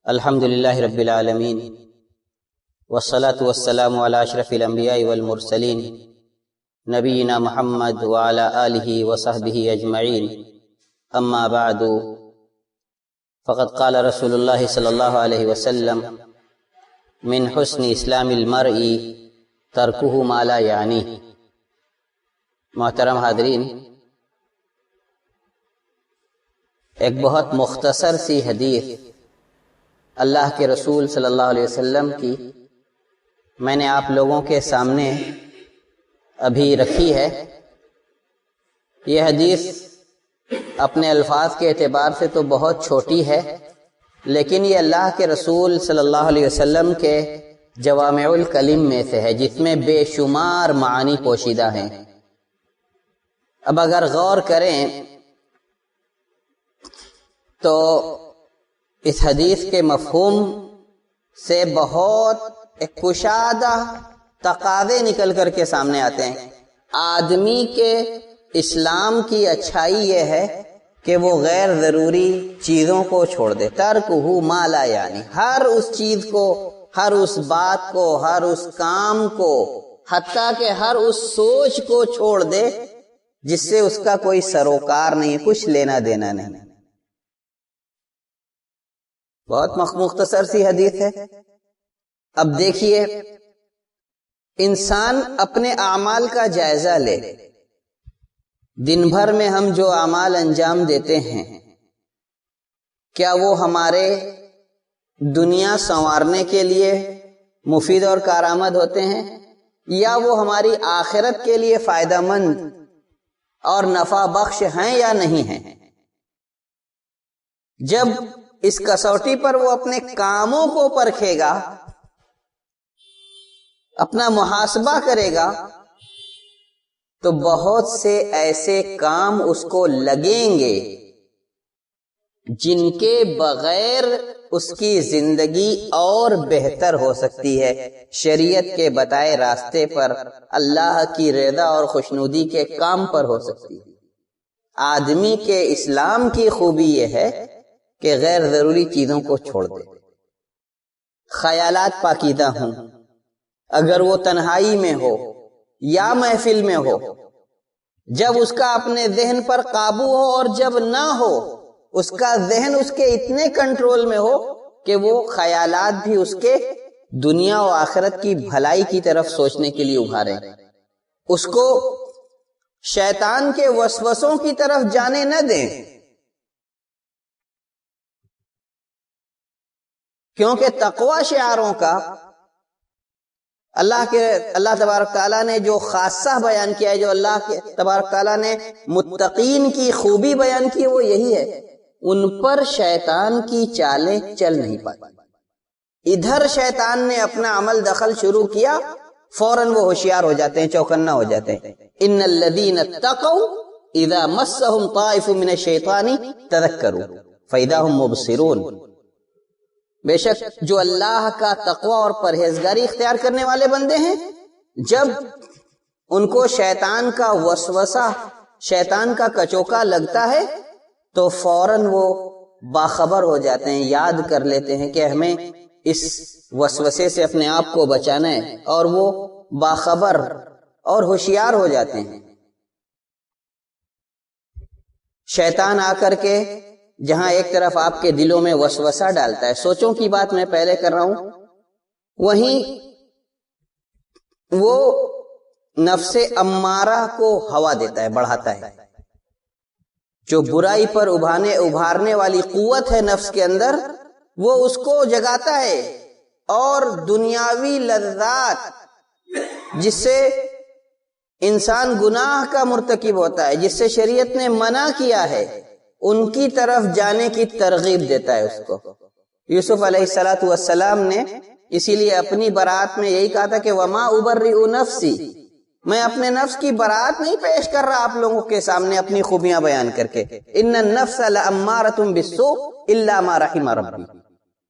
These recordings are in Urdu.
الحمد للہ رب العالمین والصلاة والسلام علی اشرف الانبیاء والمرسلین نبینا محمد وعلی آلہ وصحبہ اجمعین اما بعد فقد قال رسول اللہ صلی اللہ علیہ وسلم من حسن اسلام المرء ترکہ ما لا یعنی۔ محترم حاضرین، ایک بہت مختصر سی حدیث اللہ کے رسول صلی اللہ علیہ وسلم کی میں نے آپ لوگوں کے سامنے ابھی رکھی ہے۔ یہ حدیث اپنے الفاظ کے اعتبار سے تو بہت چھوٹی ہے، لیکن یہ اللہ کے رسول صلی اللہ علیہ وسلم کے جوامع الکلم میں سے ہے، جس میں بے شمار معانی پوشیدہ ہیں۔ اب اگر غور کریں تو اس حدیث کے مفہوم سے بہت ایک کشادہ تقاضے نکل کر کے سامنے آتے ہیں۔ آدمی کے اسلام کی اچھائی یہ ہے کہ وہ غیر ضروری چیزوں کو چھوڑ دے، ترکہ ما لا یعنی، ہر اس چیز کو، ہر اس بات کو، ہر اس کام کو، حتیٰ کہ ہر اس سوچ کو چھوڑ دے جس سے اس کا کوئی سروکار نہیں، کچھ لینا دینا نہیں۔ بہت مختصر سی حدیث ہے۔ اب دیکھیے، انسان اپنے اعمال کا جائزہ لے۔ دن بھر میں ہم جو اعمال انجام دیتے ہیں، کیا وہ ہمارے دنیا سنوارنے کے لیے مفید اور کارآمد ہوتے ہیں، یا وہ ہماری آخرت کے لیے فائدہ مند اور نفع بخش ہیں یا نہیں ہیں؟ جب اس کسوٹی پر وہ اپنے کاموں کو پرکھے گا، اپنا محاسبہ کرے گا، تو بہت سے ایسے کام اس کو لگیں گے جن کے بغیر اس کی زندگی اور بہتر ہو سکتی ہے، شریعت کے بتائے راستے پر، اللہ کی رضا اور خوشنودی کے کام پر ہو سکتی ہے۔ آدمی کے اسلام کی خوبی یہ ہے کہ غیر ضروری چیزوں کو چھوڑ دے، خیالات پاکیزہ ہوں، اگر وہ تنہائی میں ہو یا محفل میں ہو، جب اس کا اپنے ذہن پر قابو ہو اور جب نہ ہو، اس کا ذہن اس کے اتنے کنٹرول میں ہو کہ وہ خیالات بھی اس کے دنیا و آخرت کی بھلائی کی طرف سوچنے کے لیے ابھارے، اس کو شیطان کے وسوسوں کی طرف جانے نہ دیں، کیونکہ تقوی شعاروں کا اللہ تبارک تعالیٰ نے جو خاصہ بیان کیا ہے، جو اللہ کے تبارک تعالیٰ نے متقین کی خوبی بیان کی، وہ یہی ہے، ان پر شیطان کی چالیں چل نہیں پاتی۔ ادھر شیطان نے اپنا عمل دخل شروع کیا، فوراً وہ ہوشیار ہو جاتے ہیں، چوکنا ہو جاتے ہیں۔ ان الذین اتقوا اذا مسهم طائف من الشیطان تذکروا فاذا هم مبصرون۔ بے شک جو اللہ کا تقوی اور پرہیزگاری اختیار کرنے والے بندے ہیں، جب ان کو شیطان کا وسوسہ، شیطان کا کچوکا لگتا ہے تو فوراً وہ باخبر ہو جاتے ہیں، یاد کر لیتے ہیں کہ ہمیں اس وسوسے سے اپنے آپ کو بچانا ہے، اور وہ باخبر اور ہوشیار ہو جاتے ہیں۔ شیطان آ کر کے جہاں ایک طرف آپ کے دلوں میں وسوسہ ڈالتا ہے، سوچوں کی بات میں پہلے کر رہا ہوں، وہیں وہ نفس امارہ کو ہوا دیتا ہے، بڑھاتا ہے۔ جو برائی پر ابھارنے والی قوت ہے نفس کے اندر، وہ اس کو جگاتا ہے، اور دنیاوی لذات جس سے انسان گناہ کا مرتکب ہوتا ہے، جس سے شریعت نے منع کیا ہے، ان کی طرف جانے کی ترغیب دیتا ہے اس کو۔ یوسف علیہ السلام نے اسی لیے اپنی برات میں یہی کہا تھا کہ وما ابرئ نفسی، میں اپنے نفس کی برات نہیں پیش کر رہا آپ لوگوں کے سامنے اپنی خوبیاں بیان کر کے، ان النفس لامارۃ بالسوء الا ما رحم ربی،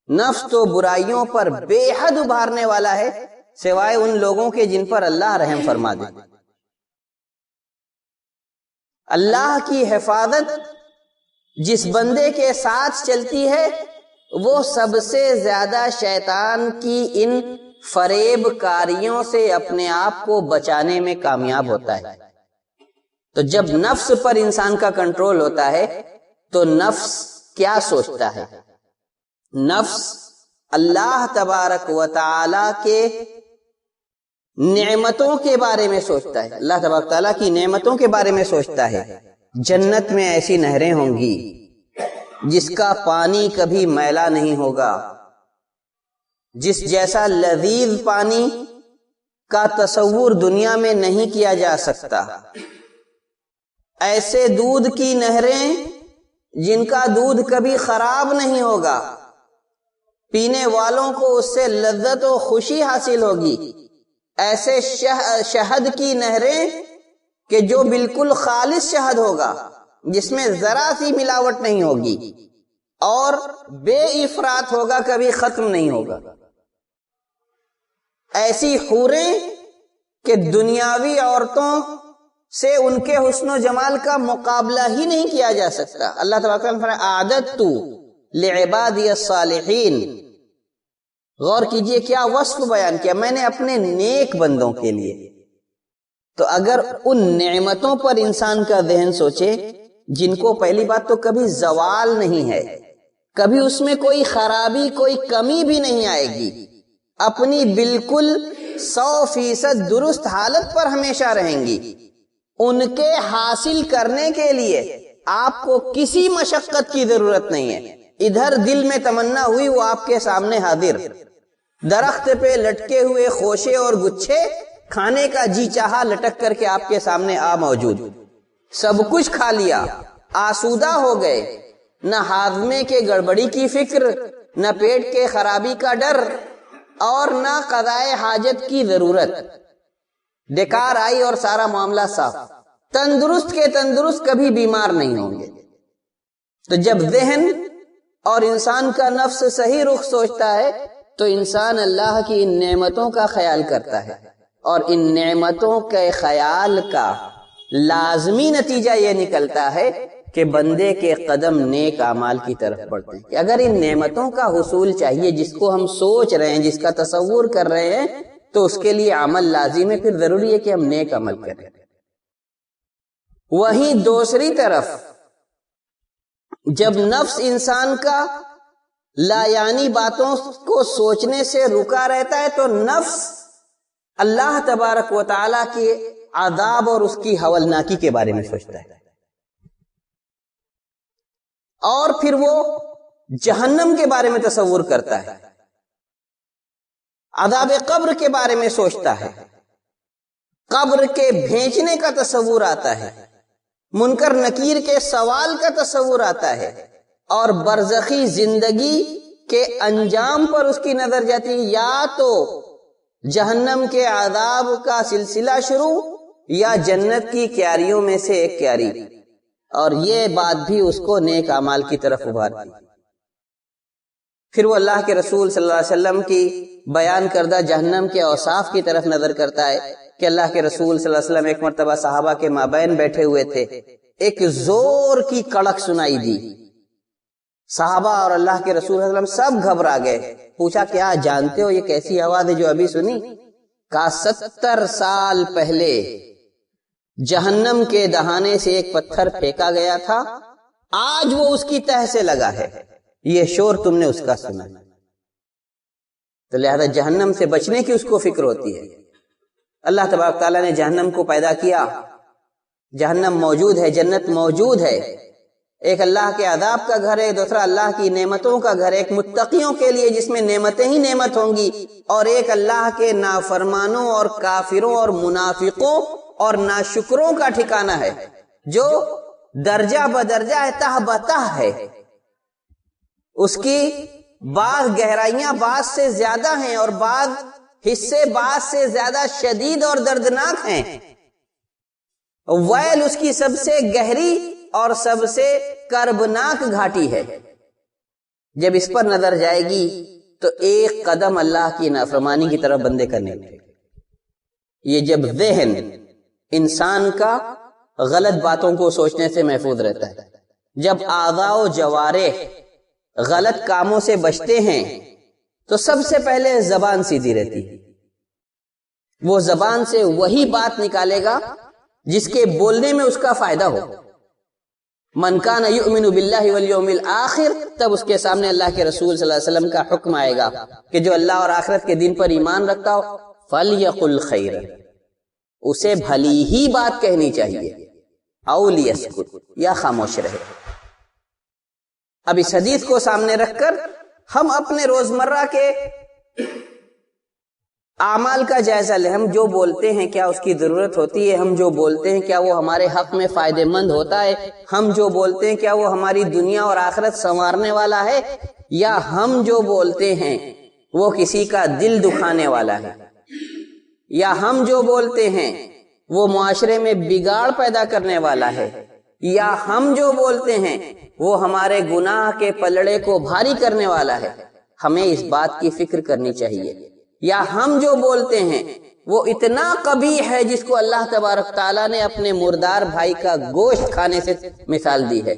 نفس تو برائیوں پر بے حد ابھارنے والا ہے سوائے ان لوگوں کے جن پر اللہ رحم فرما دے۔ اللہ کی حفاظت جس بندے کے ساتھ چلتی ہے وہ سب سے زیادہ شیطان کی ان فریب کاریوں سے اپنے آپ کو بچانے میں کامیاب ہوتا ہے۔ تو جب نفس پر انسان کا کنٹرول ہوتا ہے تو نفس کیا سوچتا ہے؟ نفس اللہ تبارک و تعالی کے نعمتوں کے بارے میں سوچتا ہے، اللہ تبارک و تعالیٰ کی نعمتوں کے بارے میں سوچتا ہے۔ جنت میں ایسی نہریں ہوں گی جس کا پانی کبھی میلا نہیں ہوگا، جس جیسا لذیذ پانی کا تصور دنیا میں نہیں کیا جا سکتا۔ ایسے دودھ کی نہریں جن کا دودھ کبھی خراب نہیں ہوگا، پینے والوں کو اس سے لذت و خوشی حاصل ہوگی۔ ایسے شہد کی نہریں کہ جو بالکل خالص شہد ہوگا، جس میں ذرا سی ملاوٹ نہیں ہوگی اور بے افراط ہوگا، کبھی ختم نہیں ہوگا۔ ایسی حوریں کہ دنیاوی عورتوں سے ان کے حسن و جمال کا مقابلہ ہی نہیں کیا جا سکتا۔ اللہ تبارک و تعالیٰ نے فرمایا اعددت لعبادی الصالحین۔ غور کیجئے کیا وصف بیان کیا، میں نے اپنے نیک بندوں کے لیے۔ تو اگر ان نعمتوں پر انسان کا ذہن سوچے جن کو پہلی بات تو کبھی زوال نہیں ہے، کبھی اس میں کوئی خرابی کوئی کمی بھی نہیں آئے گی، اپنی بالکل 100% درست حالت پر ہمیشہ رہیں گی، ان کے حاصل کرنے کے لیے آپ کو کسی مشقت کی ضرورت نہیں ہے۔ ادھر دل میں تمنا ہوئی وہ آپ کے سامنے حاضر، درخت پہ لٹکے ہوئے خوشے اور گچھے کھانے کا جی چاہا لٹک کر کے آپ کے سامنے آ موجود، سب کچھ کھا لیا، آسودہ ہو گئے، نہ ہاضمے کے گڑبڑی کی فکر، نہ پیٹ کے خرابی کا ڈر اور نہ قضائے حاجت کی ضرورت، ڈکار آئی اور سارا معاملہ صاف، تندرست کے تندرست، کبھی بیمار نہیں ہوں گے۔ تو جب ذہن اور انسان کا نفس صحیح رخ سوچتا ہے تو انسان اللہ کی ان نعمتوں کا خیال کرتا ہے، اور ان نعمتوں کے خیال کا لازمی نتیجہ یہ نکلتا ہے کہ بندے کے قدم نیک اعمال کی طرف بڑھتے ہیں۔ کہ اگر ان نعمتوں کا حصول چاہیے، جس کو ہم سوچ رہے ہیں، جس کا تصور کر رہے ہیں، تو اس کے لیے عمل لازم ہے، پھر ضروری ہے کہ ہم نیک عمل کریں۔ وہیں دوسری طرف جب نفس انسان کا لا یعنی باتوں کو سوچنے سے رکا رہتا ہے تو نفس اللہ تبارک و تعالیٰ کے عذاب اور اس کی ہولناکی کے بارے میں سوچتا ہے، اور پھر وہ جہنم کے بارے میں تصور کرتا ہے، عذاب قبر کے بارے میں سوچتا ہے، قبر کے بھیجنے کا تصور آتا ہے، منکر نکیر کے سوال کا تصور آتا ہے، اور برزخی زندگی کے انجام پر اس کی نظر جاتی ہے، یا تو جہنم کے عذاب کا سلسلہ شروع یا جنت کی کیاریوں میں سے ایک کیاری، اور یہ بات بھی اس کو نیک اعمال کی طرف ابھارتی۔ پھر وہ اللہ کے رسول صلی اللہ علیہ وسلم کی بیان کردہ جہنم کے اوصاف کی طرف نظر کرتا ہے کہ اللہ کے رسول صلی اللہ علیہ وسلم ایک مرتبہ صحابہ کے مابین بیٹھے ہوئے تھے، ایک زور کی کڑک سنائی دی، صحابہ اور اللہ کے رسول صلی اللہ علیہ وسلم سب گھبرا گئے۔ پوچھا کیا جانتے ہو یہ کیسی آواز ہے جو ابھی سنی؟ کہا 70 سال پہلے جہنم کے دہانے سے ایک پتھر پھینکا گیا تھا، آج وہ اس کی تہ سے لگا ہے، یہ شور تم نے اس کا سنا۔ تو لہذا جہنم سے بچنے کی اس کو فکر ہوتی ہے۔ اللہ تبارک تعالیٰ نے جہنم کو پیدا کیا، جہنم موجود ہے، جنت موجود ہے، ایک اللہ کے عذاب کا گھر ہے، دوسرا اللہ کی نعمتوں کا گھر ہے، ایک متقیوں کے لیے جس میں نعمتیں ہی نعمت ہوں گی، اور ایک اللہ کے نافرمانوں اور کافروں اور منافقوں اور ناشکروں کا ٹھکانہ ہے، جو درجہ بدرجہ تہ بتہ ہے، اس کی بعض گہرائیاں بعض سے زیادہ ہیں اور بعض حصے بعض سے زیادہ شدید اور دردناک ہیں۔ ویل اس کی سب سے گہری اور سب سے کربناک گھاٹی ہے۔ جب اس پر نظر جائے گی تو ایک قدم اللہ کی نافرمانی کی طرف بندے کرنے لگے۔ یہ جب ذہن انسان کا غلط باتوں کو سوچنے سے محفوظ رہتا ہے، جب اعضاء و جوارح غلط کاموں سے بچتے ہیں تو سب سے پہلے زبان سیدھی رہتی ہے. وہ زبان سے وہی بات نکالے گا جس کے بولنے میں اس کا فائدہ ہو. من کان یؤمن باللہ والیوم الآخر، تب اس کے سامنے اللہ کے رسول صلی اللہ علیہ وسلم کا حکم آئے گا کہ جو اللہ اور آخرت کے دن پر ایمان رکھتا ہو فلیقل خیر، اسے بھلی ہی بات کہنی چاہیے، او لیسکت، یا خاموش رہے. اب اس حدیث کو سامنے رکھ کر ہم اپنے روزمرہ کے اعمال کا جائزہ لیں. ہم جو بولتے ہیں کیا اس کی ضرورت ہوتی ہے؟ ہم جو بولتے ہیں کیا وہ ہمارے حق میں فائدہ مند ہوتا ہے؟ ہم جو بولتے ہیں کیا وہ ہماری دنیا اور آخرت سنوارنے والا ہے؟ یا ہم جو بولتے ہیں وہ کسی کا دل دکھانے والا ہے؟ یا ہم جو بولتے ہیں وہ معاشرے میں بگاڑ پیدا کرنے والا ہے؟ یا ہم جو بولتے ہیں وہ ہمارے گناہ کے پلڑے کو بھاری کرنے والا ہے؟ ہمیں اس بات کی فکر کرنی چاہیے. یا ہم جو بولتے ہیں وہ اتنا قبیح ہے جس کو اللہ تبارک تعالیٰ نے اپنے مردار بھائی کا گوشت کھانے سے مثال دی ہے.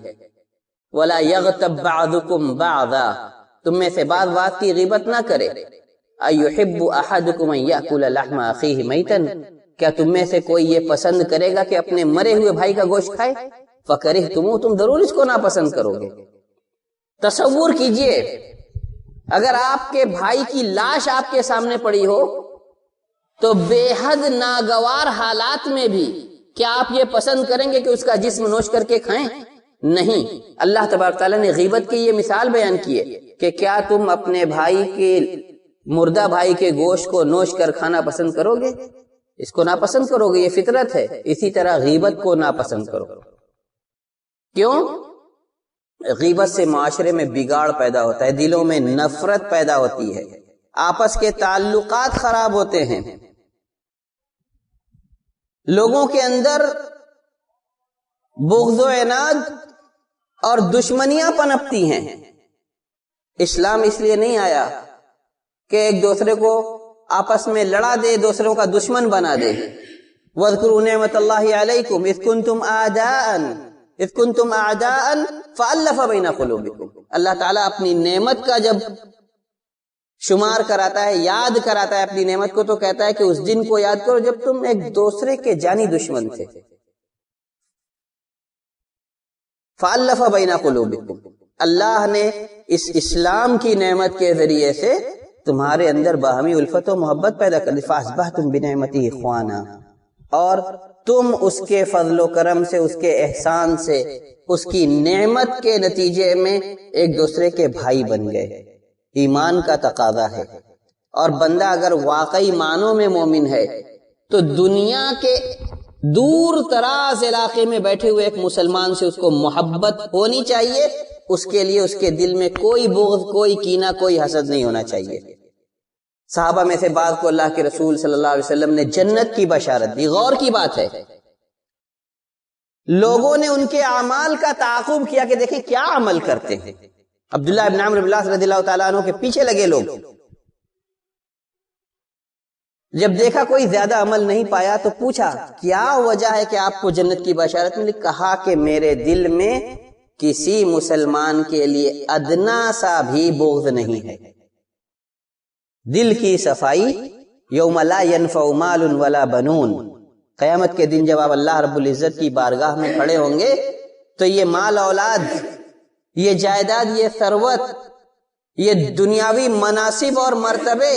وَلَا يَغْتَبْ بَعْضُكُمْ بَعْضًا، تم میں سے بعض بات کی غیبت نہ کرے. أَيُحِبُّ أَحَدُكُمْ أَن يَأْكُلَ لَحْمَ أَخِيهِ مَيْتًا، کیا تم میں سے کوئی یہ پسند کرے گا کہ اپنے مرے ہوئے بھائی کا گوشت کھائے؟ فَكَرِهْتُمُوهُ، تم ضرور اس کو ناپسند کرو گے. تصور کیجئے اگر آپ کے بھائی کی لاش آپ کے سامنے پڑی ہو تو بے حد ناگوار حالات میں بھی کیا آپ یہ پسند کریں گے کہ اس کا جسم نوش کر کے کھائیں؟ نہیں. اللہ تبارک تعالیٰ نے غیبت کی یہ مثال بیان کی ہے کہ کیا تم اپنے بھائی کے مردہ بھائی کے گوشت کو نوش کر کھانا پسند کرو گے؟ اس کو ناپسند کرو گے، یہ فطرت ہے. اسی طرح غیبت کو ناپسند کرو. کیوں؟ غیبت سے معاشرے میں بگاڑ پیدا ہوتا ہے، دلوں میں نفرت پیدا ہوتی ہے، آپس کے تعلقات خراب ہوتے ہیں، لوگوں کے اندر بغض و عناد اور دشمنیاں پنپتی ہیں. اسلام اس لیے نہیں آیا کہ ایک دوسرے کو آپس میں لڑا دے، دوسروں کا دشمن بنا دے. وَاذْكُرُوا نِعْمَةَ اللَّهِ عَلَيْكُمْ اِذْ كُنْتُمْ أَعْدَاءً فَأَلَّفَ بَيْنَ قُلُوبِكُمْ. اللہ تعالیٰ اپنی نعمت کا جب شمار کراتا ہے، یاد کراتا ہے اپنی نعمت کو، تو کہتا ہے کہ اس دن کو یاد کرو جب تم ایک دوسرے کے جانی دشمن تھے. فَأَلَّفَ بَيْنَ قُلُوبِكُمْ، اللہ نے اس اسلام کی نعمت کے ذریعے سے تمہارے اندر باہمی الفت و محبت پیدا کر دی. فَأَصْبَحْتُمْ بِنِعْمَتِهِ إِخْوَانًا، اور تم اس کے فضل و کرم سے، اس کے احسان سے، اس کی نعمت کے نتیجے میں ایک دوسرے کے بھائی بن گئے. ایمان کا تقاضا ہے. اور بندہ اگر واقعی معنوں میں مومن ہے تو دنیا کے دور تراز علاقے میں بیٹھے ہوئے ایک مسلمان سے اس کو محبت ہونی چاہیے. اس کے لیے اس کے دل میں کوئی بغض، کوئی کینہ، کوئی حسد نہیں ہونا چاہیے. صحابہ میں سے بعض کو اللہ کے رسول صلی اللہ علیہ وسلم نے جنت کی بشارت دی. غور کی بات ہے، لوگوں نے ان کے اعمال کا تعاقب کیا کہ دیکھیں کیا عمل کرتے ہیں. عبداللہ ابن عمرو بن العاص رضی اللہ تعالیٰ عنہ کے پیچھے لگے لوگ. جب دیکھا کوئی زیادہ عمل نہیں پایا تو پوچھا کیا وجہ ہے کہ آپ کو جنت کی بشارت ملی؟ کہا کہ میرے دل میں کسی مسلمان کے لیے ادنا سا بھی بغض نہیں ہے. دل کی صفائی. یوم لا ينفع مال ولا بنون، قیامت کے دن جب آپ اللہ رب العزت کی بارگاہ میں کھڑے ہوں گے تو یہ مال اولاد، یہ جائیداد، یہ ثروت، یہ دنیاوی مناصب اور مرتبے،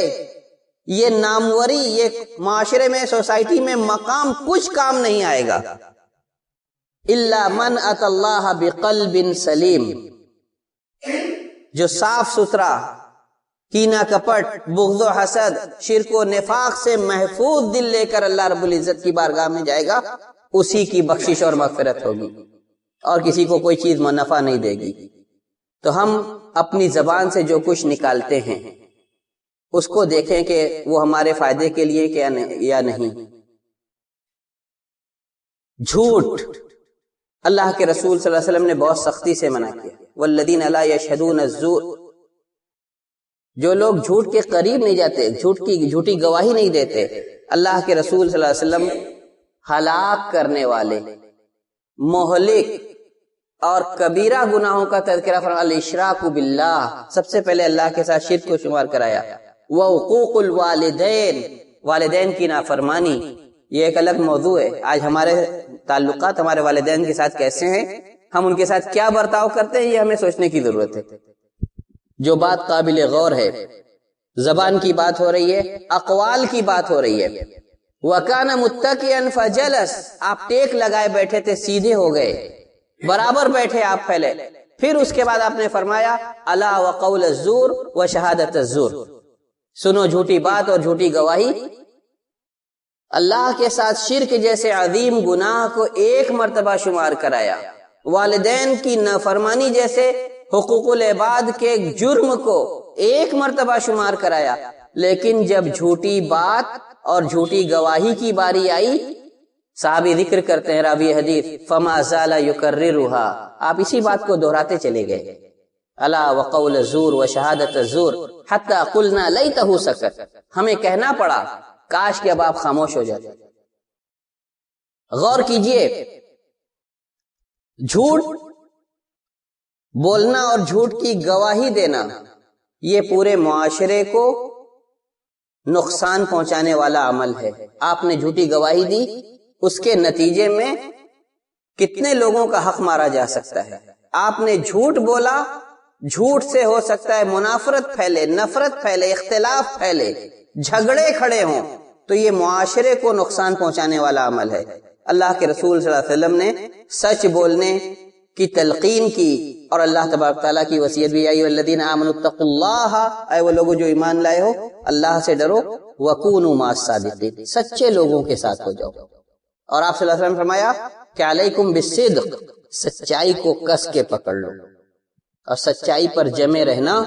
یہ ناموری، یہ معاشرے میں، سوسائٹی میں مقام کچھ کام نہیں آئے گا. الا من اتى اللہ بقلب سلیم، جو صاف ستھرا، کینہ کپٹ، بغض و حسد، شرک و نفاق سے محفوظ دل لے کر اللہ رب العزت کی بارگاہ میں جائے گا، اسی کی بخشش اور مغفرت ہوگی اور کسی کو کوئی چیز نفع نہیں دے گی. تو ہم اپنی زبان سے جو کچھ نکالتے ہیں اس کو دیکھیں کہ وہ ہمارے فائدے کے لیے یا نہیں. جھوٹ اللہ کے رسول صلی اللہ علیہ وسلم نے بہت سختی سے منع کیا. والذین لا یشہدون الزور، جو لوگ جھوٹ کے قریب نہیں جاتے، جھوٹی گواہی نہیں دیتے، اللہ کے رسول صلی اللہ علیہ وسلم ہلاک کرنے والے، مہلک اور کبیرہ گناہوں کا تذکرہ فرمایا، الاشراک باللہ، سب سے پہلے اللہ کے ساتھ شرک کو شمار کرایا، وعقوق الوالدین، والدین کی نافرمانی، یہ ایک الگ موضوع ہے۔ آج ہمارے تعلقات ہمارے والدین کے ساتھ کیسے ہیں، ہم ان کے ساتھ کیا برتاؤ کرتے ہیں، یہ ہمیں سوچنے کی ضرورت ہے۔ جو بات قابل غور ہے، زبان کی بات ہو رہی ہے، اقوال کی بات ہو رہی ہے۔ وَكَانَ مُتَّكِئًا فَجَلَسَ، آپ ٹیک لگائے بیٹھے تھے، سیدھے ہو گئے، برابر بیٹھے آپ پہلے، پھر اس کے بعد آپ نے فرمایا الا وقول الزور وشہادت الزور، سنو جھوٹی بات اور جھوٹی گواہی۔ اللہ کے ساتھ شرک جیسے عظیم گناہ کو ایک مرتبہ شمار کرایا، والدین کی نافرمانی جیسے حقوق العباد کے جرم کو ایک مرتبہ شمار کرایا، لیکن جب جھوٹی بات اور جھوٹی گواہی کی باری آئی، صحابی ذکر کرتے ہیں، راوی حدیث، فما زال یکررها، آپ اسی بات کو دہراتے چلے گئے، الا وقول الزور وشہادت الزور حتی قلنا لیتہ سکت، ہمیں کہنا پڑا کاش کہ اب آپ خاموش ہو جاتے۔ غور کیجئے، جھوٹ بولنا اور جھوٹ کی گواہی دینا یہ پورے معاشرے کو نقصان پہنچانے والا عمل ہے۔ آپ نے جھوٹی گواہی دی، اس کے نتیجے میں کتنے لوگوں کا حق مارا جا سکتا ہے۔ آپ نے جھوٹ بولا، جھوٹ سے ہو سکتا ہے منافرت پھیلے، نفرت پھیلے، اختلاف پھیلے، جھگڑے کھڑے ہوں، تو یہ معاشرے کو نقصان پہنچانے والا عمل ہے۔ اللہ کے رسول صلی اللہ علیہ وسلم نے سچ بولنے کی تلقین کی، اور اللہ تبارک تعالیٰ کی وصیت بھی، یا ایھا الذین آمنوا اتقوا اللہ، اے وہ لوگوں جو ایمان لائے ہو اللہ سے ڈرو، وکونوا مع الصادقین، سچے لوگوں کے ساتھ ہو جاؤ۔ اور آپ صلی اللہ علیہ وسلم نے فرمایا کہ علیکم بالصدق، سچائی کو کس کے پکڑ لو اور سچائی پر جمے رہنا۔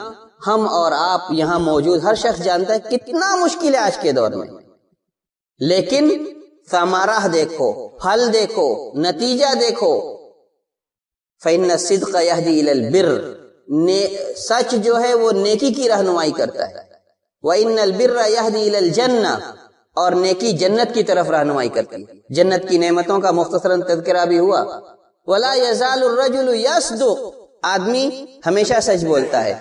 ہم اور آپ یہاں موجود ہر شخص جانتا ہے کتنا مشکل ہے آج کے دور میں، لیکن ثمرہ دیکھو، پھل دیکھو، نتیجہ دیکھو۔ فإن الصدق يهدي إلى البر، سچ جو ہے وہ نیکی کی رہنمائی کرتا ہے، وإن البر يهدي إلى الجنة، اور نیکی جنت کی طرف رہنمائی کرتی ہے۔ جنت کی نعمتوں کا مختصراً تذکرہ بھی ہوا۔ ولا يزال الرجل يصدق، آدمی ہمیشہ سچ بولتا ہے،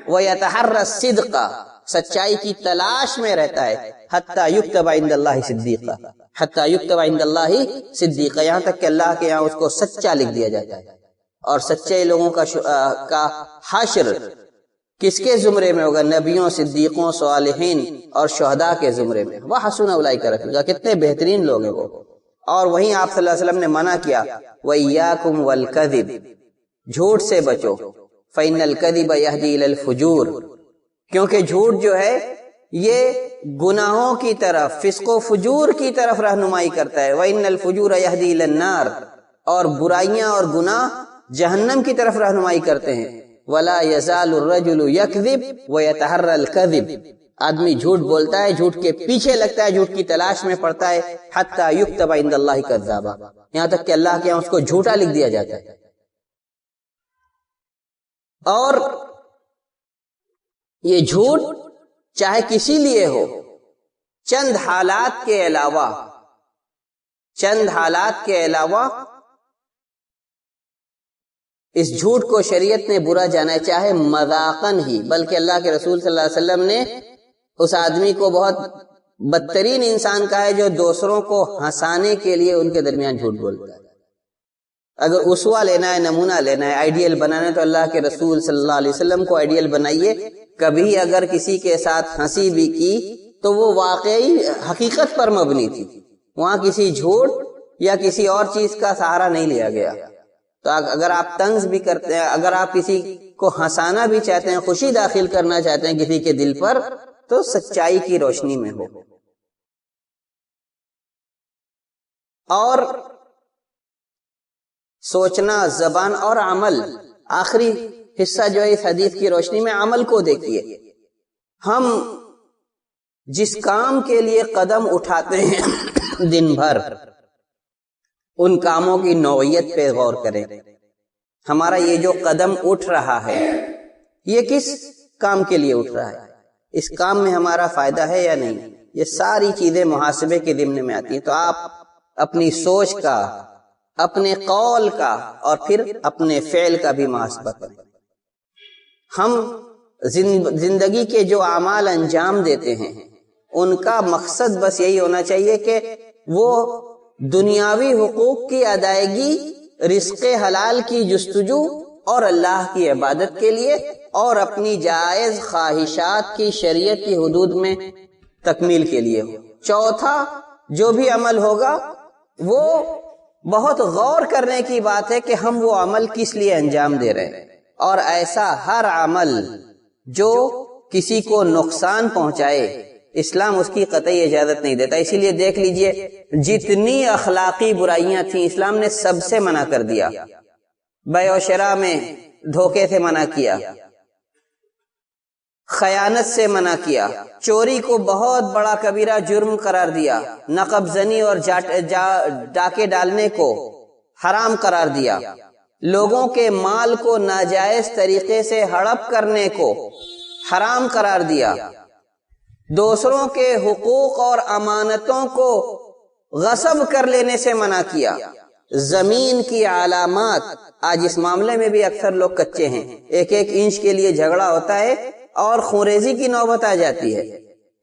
ويتحرى الصدق، سچائی کی تلاش میں رہتا ہے، حتی یکتب عند اللہ صدیقا، حتی یکتب عند اللہ صدیقا، یہاں تک کہ اللہ کے یہاں اس کو سچا لکھ دیا جاتا ہے۔ اور سچے لوگوں کا حشر کس کے زمرے میں ہوگا؟ نبیوں، صدیقوں، صالحین اور شہداء کے زمرے میں۔ وحسن اولئک رفیقا، کتنے بہترین لوگ ہیں وہ۔ اور وہیں آپ صلی اللہ علیہ وسلم نے منع کیا، وإیاکم والکذب، جھوٹ سے بچو، فإن الکذب یہدی الی الفجور، کیونکہ جھوٹ جو ہے یہ گناہوں کی طرف، فسق و فجور کی طرف رہنمائی کرتا ہے، وإن الفجور یہدی الی النار، اور برائیاں اور گناہ جہنم کی طرف رہنمائی کرتے ہیں۔ ولا یزال الرجل یکذب ویتحری الکذب، آدمی جھوٹ بولتا ہے، جھوٹ کے پیچھے لگتا ہے، جھوٹ کی تلاش میں پڑتا ہے، حتی یکتب عند اللہ کذابا، یہاں تک کہ اللہ کے یہاں اس کو جھوٹا لکھ دیا جاتا ہے۔ اور یہ جھوٹ چاہے کسی لیے ہو، چند حالات کے علاوہ اس جھوٹ کو شریعت نے برا جانا ہے، چاہے مذاقن ہی، بلکہ اللہ کے رسول صلی اللہ علیہ وسلم نے اس آدمی کو بہت بدترین انسان کہا ہے جو دوسروں کو ہنسانے کے لیے ان کے درمیان جھوٹ بولتا ہے۔ اگر اسوہ لینا ہے، نمونہ لینا ہے، آئیڈیل بنانا ہے، تو اللہ کے رسول صلی اللہ علیہ وسلم کو آئیڈیل بنائیے۔ کبھی اگر کسی کے ساتھ ہنسی بھی کی تو وہ واقعی حقیقت پر مبنی تھی، وہاں کسی جھوٹ یا کسی اور چیز کا سہارا نہیں لیا گیا۔ تو اگر آپ طنز بھی کرتے ہیں، اگر آپ کسی کو ہنسانا بھی چاہتے ہیں، خوشی داخل کرنا چاہتے ہیں کسی کے دل پر، تو سچائی کی روشنی میں ہو۔ اور سوچنا، زبان اور عمل، آخری حصہ جو ہے اس حدیث کی روشنی میں عمل کو دیکھیے۔ ہم جس کام کے لیے قدم اٹھاتے ہیں دن بھر، ان کاموں کی نوعیت پہ غور کریں۔ ہمارا یہ جو قدم اٹھ رہا ہے یہ کس کام کے لیے اٹھ رہا ہے؟ اس کام میں ہمارا فائدہ ہے یا نہیں؟ یہ ساری چیزیں محاسبے کے ضمن میں آتی ہیں۔ تو آپ اپنی سوچ کا، اپنے قول کا اور پھر اپنے فعل کا بھی محاسبہ کریں۔ ہم زندگی کے جو اعمال انجام دیتے ہیں ان کا مقصد بس یہی ہونا چاہیے کہ وہ دنیاوی حقوق کی ادائیگی، رزق حلال کی جستجو اور اللہ کی عبادت کے لیے، اور اپنی جائز خواہشات کی شریعت کی حدود میں تکمیل کے لیے ہو۔ چوتھا جو بھی عمل ہوگا وہ بہت غور کرنے کی بات ہے کہ ہم وہ عمل کس لیے انجام دے رہے ہیں، اور ایسا ہر عمل جو کسی کو نقصان پہنچائے اسلام اس کی قطعی اجازت نہیں دیتا۔ اسی لیے دیکھ لیجئے جتنی اخلاقی برائیاں تھیں اسلام نے سب سے منع کر دیا۔ بیع و شراء میں دھوکے سے منع کیا، خیانت سے منع کیا، چوری کو بہت بڑا کبیرہ جرم قرار دیا، نقب زنی اور ڈاکے ڈالنے کو حرام قرار دیا، لوگوں کے مال کو ناجائز طریقے سے ہڑپ کرنے کو حرام قرار دیا، دوسروں کے حقوق اور امانتوں کو غصب کر لینے سے منع کیا۔ زمین کی علامات، آج اس معاملے میں بھی اکثر لوگ کچے ہیں، ایک ایک انچ کے لیے جھگڑا ہوتا ہے اور خونریزی کی نوبت آ جاتی ہے۔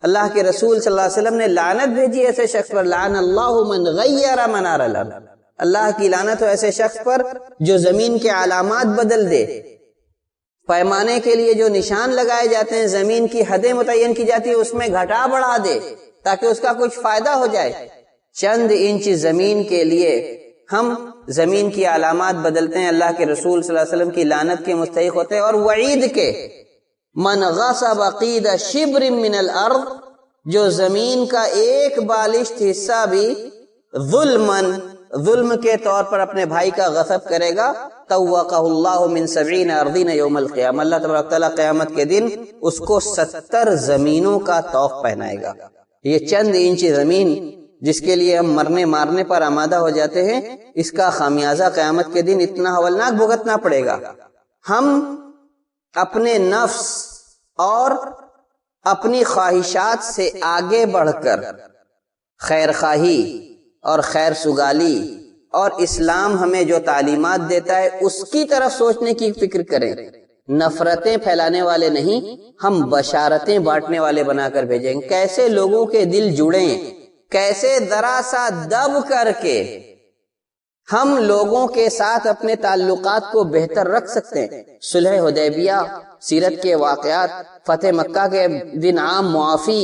اللہ کے رسول صلی اللہ علیہ وسلم نے لعنت بھیجی ایسے شخص پر، لعن اللہ من غیر منار الارض، اللہ کی لعنت ہو ایسے شخص پر جو زمین کے علامات بدل دے۔ پیمانے کے لیے جو نشان لگائے جاتے ہیں، زمین کی حدیں متعین کی جاتی ہے، اس میں گھٹا بڑھا دے تاکہ اس کا کچھ فائدہ ہو جائے۔ چند انچ زمین کے لیے ہم زمین کی علامات بدلتے ہیں، اللہ کے رسول صلی اللہ علیہ وسلم کی لعنت کے مستحق ہوتے ہیں، اور وعید کے من غصب قید شبر من الارض، جو زمین کا ایک بالشت حصہ بھی ظلم کے طور پر اپنے بھائی کا غصب کرے گا، توقہ اللہ من 70 ارضین یوم القیامہ، اللہ تبارک تعالیٰ قیامت کے دن اس کو 70 زمینوں کا طوق پہنائے گا۔ یہ چند انچ زمین جس کے لیے ہم مرنے مارنے پر آمادہ ہو جاتے ہیں، اس کا خامیازہ قیامت کے دن اتنا ہولناک بھگتنا پڑے گا۔ ہم اپنے نفس اور اپنی خواہشات سے آگے بڑھ کر خیر خواہی اور خیر سگالی اور اسلام ہمیں جو تعلیمات دیتا ہے اس کی طرف سوچنے کی فکر کریں۔ نفرتیں پھیلانے والے نہیں، ہم بشارتیں بانٹنے والے بنا کر بھیجیں۔ کیسے لوگوں کے دل جڑیں، کیسے ذرا سا دب کر کے ہم لوگوں کے ساتھ اپنے تعلقات کو بہتر رکھ سکتے ہیں۔ صلح حدیبیہ، سیرت کے واقعات، فتح مکہ کے دن عام معافی،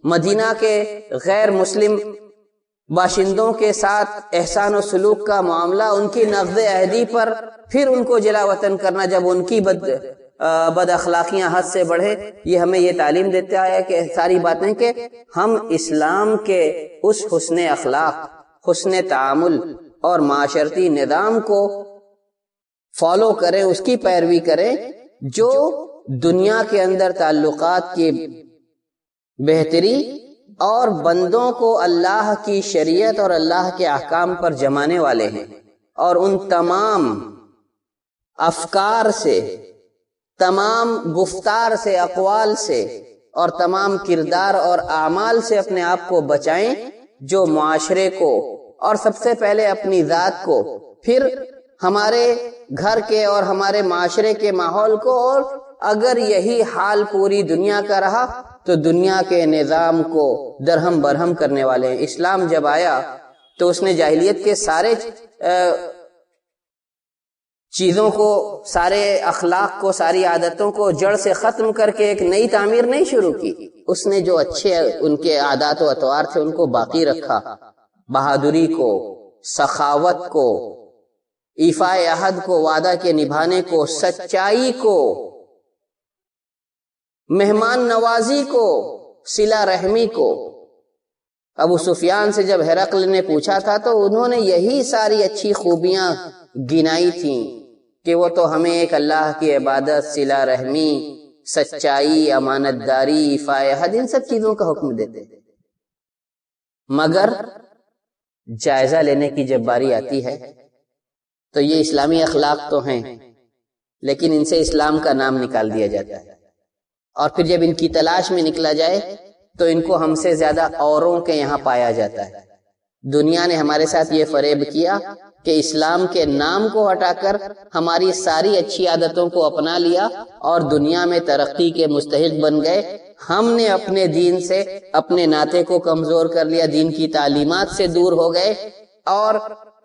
مدینہ کے غیر مسلم باشندوں کے ساتھ احسان و سلوک کا معاملہ، ان کی نقض عہدی پر پھر ان کو جلا وطن کرنا جب ان کی بد اخلاقیاں حد سے بڑھے، یہ ہمیں یہ تعلیم دیتا ہے کہ ساری باتیں کہ ہم اسلام کے اس حسن اخلاق، حسن تعامل اور معاشرتی نظام کو فالو کریں، اس کی پیروی کریں جو دنیا کے اندر تعلقات کی بہتری اور بندوں کو اللہ کی شریعت اور اللہ کے احکام پر جمانے والے ہیں، اور ان تمام افکار سے، تمام گفتار سے، اقوال سے اور تمام کردار اور اعمال سے اپنے آپ کو بچائیں جو معاشرے کو اور سب سے پہلے اپنی ذات کو، پھر ہمارے گھر کے اور ہمارے معاشرے کے ماحول کو، اور اگر یہی حال پوری دنیا کا رہا تو دنیا کے نظام کو درہم برہم کرنے والے ہیں۔ اسلام جب آیا تو اس نے جاہلیت کے سارے چیزوں کو، سارے اخلاق کو، ساری عادتوں کو جڑ سے ختم کر کے ایک نئی تعمیر نہیں شروع کی، اس نے جو اچھے ان کے عادات و اطوار تھے ان کو باقی رکھا، بہادری کو، سخاوت کو، ایفاء عہد کو، وعدہ کے نبھانے کو، سچائی کو، مہمان نوازی کو، صلہ رحمی کو۔ ابو سفیان سے جب ہرقل نے پوچھا تھا تو انہوں نے یہی ساری اچھی خوبیاں گنائی تھیں کہ وہ تو ہمیں ایک اللہ کی عبادت، صلہ رحمی، سچائی، امانت داری، ایفاء عہد، ان سب چیزوں کا حکم دیتے، مگر جائزہ لینے کی جب باری آتی ہے تو یہ اسلامی اخلاق تو ہیں لیکن ان سے اسلام کا نام نکال دیا جاتا ہے، اور پھر جب ان کی تلاش میں نکلا جائے تو ان کو ہم سے زیادہ اوروں کے یہاں پایا جاتا ہے۔ دنیا نے ہمارے ساتھ یہ فریب کیا کہ اسلام کے نام کو ہٹا کر ہماری ساری اچھی عادتوں کو اپنا لیا اور دنیا میں ترقی کے مستحق بن گئے. ہم نے اپنے دین سے اپنے ناطے کو کمزور کر لیا، دین کی تعلیمات سے دور ہو گئے اور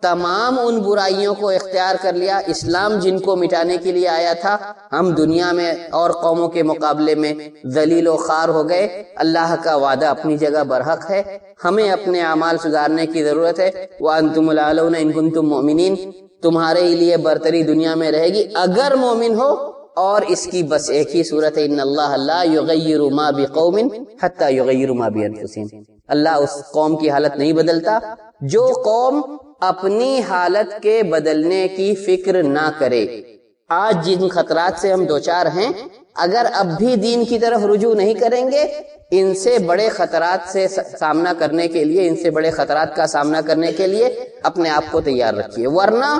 تمام ان برائیوں کو اختیار کر لیا. اسلام جن کو مٹانے کے لیے آیا تھا، ہم دنیا میں اور قوموں کے مقابلے میں ذلیل و خوار ہو گئے. اللہ کا وعدہ اپنی جگہ برحق ہے، ہمیں اپنے اعمال سدھارنے کی ضرورت ہے. وَأَنْتُمُ الْأَعْلَوْنَ إِن كُنتُم مُؤْمِنِينَ، تمہارے لیے برتری دنیا میں رہے گی اگر مومن ہو. اور اس کی بس ایک ہی صورت ہے، ان اللہ لا یغیر ما بقوم حتی یغیر ما بانفسہم. اللہ اس قوم کی حالت نہیں بدلتا جو قوم اپنی حالت کے بدلنے کی فکر نہ کرے. آج جن خطرات سے ہم دوچار ہیں، اگر اب بھی دین کی طرف رجوع نہیں کریں گے، ان سے بڑے خطرات سے سامنا کرنے کے لیے، ان سے بڑے خطرات کا سامنا کرنے کے لیے اپنے آپ کو تیار رکھیے. ورنہ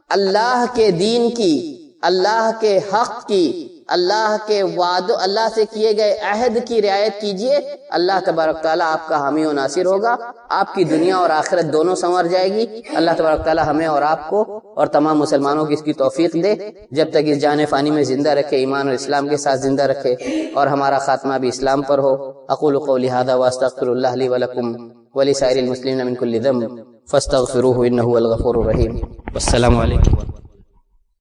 اللہ کے دین کی، اللہ کے حق کی، اللہ کے وعدوں، اللہ سے کیے گئے عہد کی رعایت کیجئے. اللہ تبارک تعالیٰ آپ کا حامی و ناصر ہوگا، آپ کی دنیا اور آخرت دونوں سنور جائے گی. اللہ تبارک تعالیٰ ہمیں اور آپ کو اور تمام مسلمانوں کی اس کی توفیق دے، جب تک اس جان فانی میں زندہ رکھے، ایمان اور اسلام کے ساتھ زندہ رکھے اور ہمارا خاتمہ بھی اسلام پر ہو. اقول قولی ھذا واستغفر اللہ لی ولکم ولسائر المسلمین من کل ذنب فاستغفروہ انہ هو الغفور الرحیم. والسلام علیکم.